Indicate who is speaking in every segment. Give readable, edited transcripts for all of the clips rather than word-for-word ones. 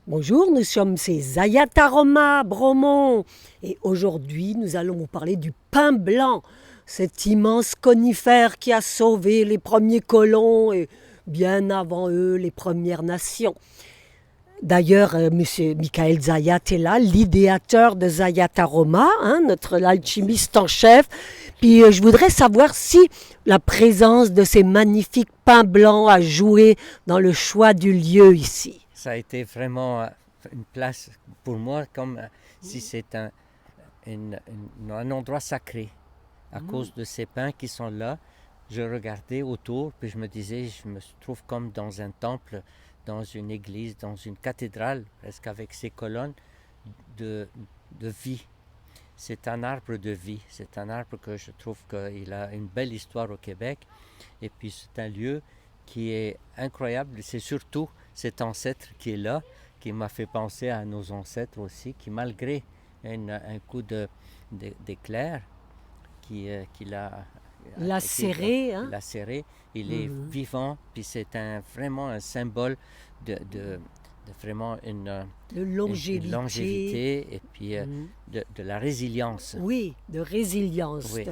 Speaker 1: Bonjour, nous sommes chez Zayat Aroma, Bromont. Et aujourd'hui, nous allons vous parler du pin blanc, cet immense conifère qui a sauvé les premiers colons et bien avant eux les Premières Nations. D'ailleurs, Monsieur Michael Zayat est là, l'idéateur de Zayat Aroma, notre alchimiste en chef. Puis je voudrais savoir si la présence de ces magnifiques pins blancs a joué dans le choix du lieu ici.
Speaker 2: Ça a été vraiment une place pour moi comme si c'est un endroit sacré. À cause de ces pins qui sont là, je regardais autour, puis je me disais, je me trouve comme dans un temple, dans une église, dans une cathédrale, presque avec ces colonnes de, de vie. C'est un arbre de vie, c'est un arbre que je trouve qu'il a une belle histoire au Québec. Et puis c'est un lieu qui est incroyable. C'est surtout cet ancêtre qui est là, qui m'a fait penser à nos ancêtres aussi, qui malgré un coup d'éclair qu'il a lacéré, il est vivant, puis c'est vraiment un symbole de vraiment
Speaker 1: de
Speaker 2: longévité et puis de la résilience.
Speaker 1: Oui, de résilience.
Speaker 2: Oui.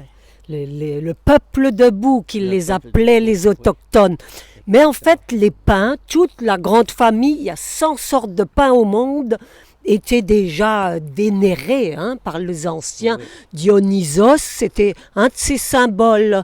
Speaker 1: Le peuple debout qu'ils les appelaient les autochtones. Mais en fait, les pins, toute la grande famille, il y a 100 sortes de pins au monde, étaient déjà vénérés par les anciens.
Speaker 2: Oui.
Speaker 1: Dionysos, c'était un de ses symboles.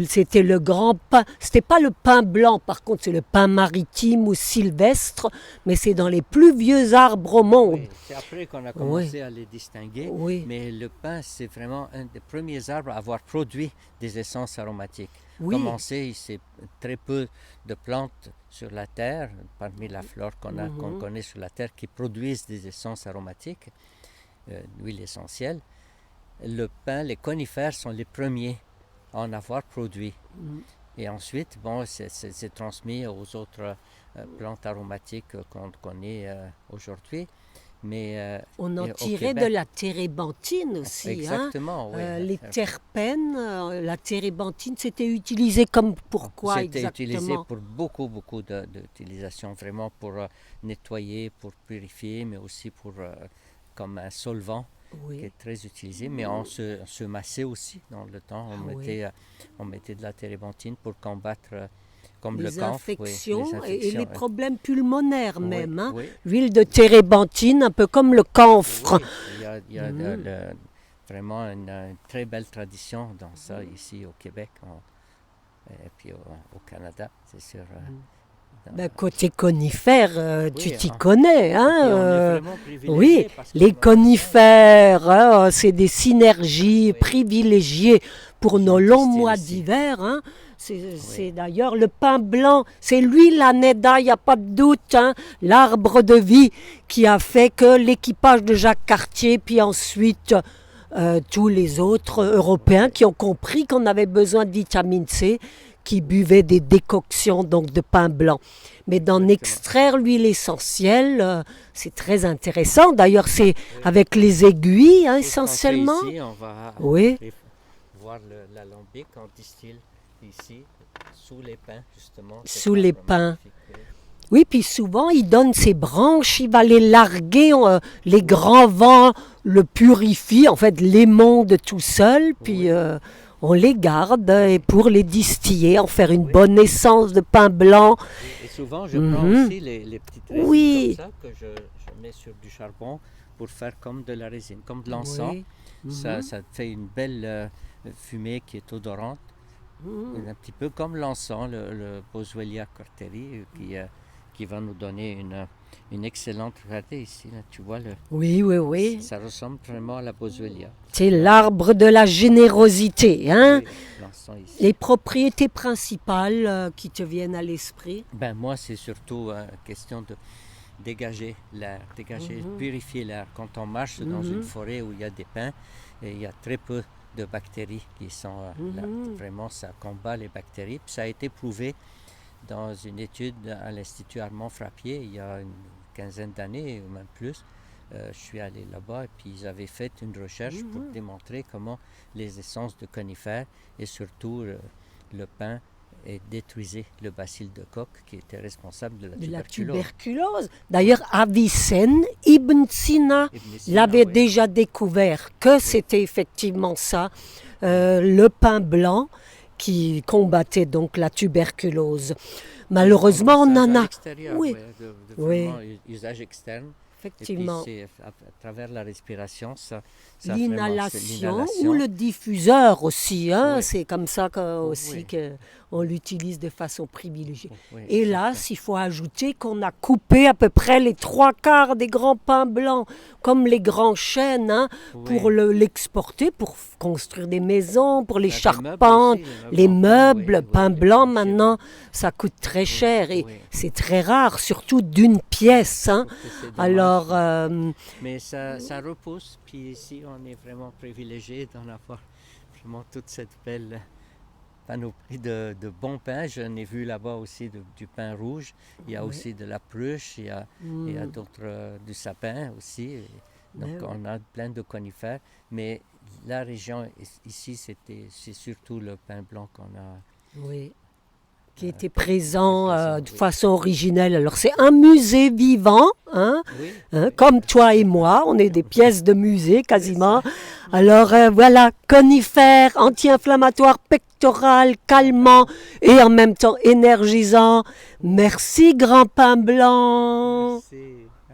Speaker 1: C'était le grand pin. C'était pas le pin blanc, par contre, c'est le pin maritime ou sylvestre, mais c'est dans les plus vieux arbres au monde.
Speaker 2: Oui, c'est après qu'on a commencé à les distinguer,
Speaker 1: Oui.
Speaker 2: mais le pin, c'est vraiment un des premiers arbres à avoir produit des essences aromatiques.
Speaker 1: Oui.
Speaker 2: Comme on sait, c'est très peu de plantes sur la Terre, parmi la flore qu'on connaît sur la Terre, qui produisent des essences aromatiques, d'huile essentielle. Le pin, les conifères sont les premiers à en avoir produit. Et ensuite, bon, c'est transmis aux autres plantes aromatiques qu'on connaît aujourd'hui. Mais,
Speaker 1: on en
Speaker 2: au
Speaker 1: tirait
Speaker 2: Québec,
Speaker 1: de la térébenthine aussi.
Speaker 2: Exactement, oui.
Speaker 1: Les terpènes, la térébenthine, c'était utilisé comme pourquoi
Speaker 2: C'était utilisé
Speaker 1: exactement?
Speaker 2: pour beaucoup d'utilisations, vraiment pour nettoyer, pour purifier, mais aussi pour comme un solvant qui
Speaker 1: Oui.
Speaker 2: est très utilisé. Mais on se massait aussi dans le temps.
Speaker 1: Oui.
Speaker 2: On mettait de la térébenthine pour combattre comme le
Speaker 1: Les
Speaker 2: camphre,
Speaker 1: infections,
Speaker 2: les
Speaker 1: et les
Speaker 2: infections.
Speaker 1: problèmes pulmonaires
Speaker 2: Oui,
Speaker 1: même.
Speaker 2: oui.
Speaker 1: L'huile de térébenthine, un peu comme le camphre.
Speaker 2: Oui, il y a vraiment une très belle tradition dans ça ici au Québec et puis au Canada, c'est sûr.
Speaker 1: Ben, côté conifères, tu
Speaker 2: Oui,
Speaker 1: t'y connais.
Speaker 2: et puis on est vraiment privilégié
Speaker 1: Oui,
Speaker 2: parce
Speaker 1: les
Speaker 2: qu'on a
Speaker 1: conifères, c'est des synergies privilégiées pour nos longs
Speaker 2: distille
Speaker 1: mois
Speaker 2: ici.
Speaker 1: d'hiver. C'est d'ailleurs le pin blanc, c'est lui l'Aneda, il n'y a pas de doute, l'arbre de vie qui a fait que l'équipage de Jacques Cartier, puis ensuite tous les autres Européens qui ont compris qu'on avait besoin de vitamine C, qui buvaient des décoctions donc de pain blanc. Mais d'en
Speaker 2: Exactement.
Speaker 1: extraire l'huile essentielle, c'est très intéressant. D'ailleurs, c'est avec les aiguilles
Speaker 2: C'est ce qu'on fait
Speaker 1: essentiellement.
Speaker 2: ici, on va
Speaker 1: Oui.
Speaker 2: voir l'alambic qu'on distille ici, sous les pins, justement.
Speaker 1: Sous les
Speaker 2: arbre
Speaker 1: pins.
Speaker 2: magnifique, oui.
Speaker 1: Oui, puis souvent, il donne ses branches, il va les larguer, les grands vents le purifient, en fait, l'émonde tout seul, puis on les garde et pour les distiller, en faire une bonne essence de pain blanc.
Speaker 2: Et souvent, je prends aussi les petites résines
Speaker 1: Oui.
Speaker 2: comme ça que je mets sur du charbon pour faire comme de la résine, comme de l'encens.
Speaker 1: Oui.
Speaker 2: Ça fait une belle fumée qui est odorante, un petit peu comme l'encens, le Boswellia corteri, qui va nous donner une excellente. Regardez ici, là, tu vois,
Speaker 1: Oui, oui, oui.
Speaker 2: ça ressemble vraiment à la Boswellia.
Speaker 1: C'est l'arbre de la générosité.
Speaker 2: Oui, l'encens ici.
Speaker 1: Les propriétés principales qui te viennent à l'esprit?
Speaker 2: Ben, moi, c'est surtout question de dégager l'air, purifier l'air. Quand on marche dans une forêt où il y a des pins, il y a très peu de bactéries qui sont là. Vraiment, ça combat les bactéries. Puis ça a été prouvé dans une étude à l'Institut Armand Frappier il y a une quinzaine d'années ou même plus. Je suis allé là-bas et puis ils avaient fait une recherche pour démontrer comment les essences de conifères et surtout le pin et détruisait le bacille de Koch qui était responsable de la
Speaker 1: De la
Speaker 2: tuberculose.
Speaker 1: tuberculose. D'ailleurs, Avicenne, Ibn Sina
Speaker 2: Ibn Sina,
Speaker 1: l'avait
Speaker 2: oui.
Speaker 1: déjà découvert que c'était effectivement ça, le pain blanc qui combattait donc la tuberculose. Malheureusement, on en a. Oui,
Speaker 2: Oui, de
Speaker 1: oui.
Speaker 2: vraiment usage externe. Et puis
Speaker 1: effectivement.
Speaker 2: c'est à travers la respiration, ça vraiment, c'est
Speaker 1: L'inhalation ou le diffuseur aussi, hein,
Speaker 2: Oui.
Speaker 1: c'est comme ça
Speaker 2: Oui.
Speaker 1: qu'on l'utilise de façon privilégiée.
Speaker 2: Oui,
Speaker 1: Hélas, il faut ajouter qu'on a coupé à peu près les 3/4 des grands pins blancs, comme les grands chênes, hein, pour l'exporter, pour construire des maisons, pour les charpentes, les meubles, pins blancs maintenant, ça coûte très cher et c'est très rare, surtout d'une pièce. Hein. Alors,
Speaker 2: mais ça repousse, puis ici on est vraiment privilégié d'en avoir vraiment toute cette belle panoplie de bons pains. J'en ai vu là-bas aussi du pain rouge, il y a aussi de la pruche, il y a d'autres, du sapin aussi. Et donc on a plein de conifères, mais la région ici c'est surtout le pain blanc qu'on a.
Speaker 1: Oui. Qui était présent de façon originelle. Alors c'est un musée vivant, hein, comme toi et moi, on est des pièces de musée quasiment. Alors voilà, conifère, anti-inflammatoire, pectoral, calmant et en même temps énergisant. Merci grand pain blanc.
Speaker 2: Merci.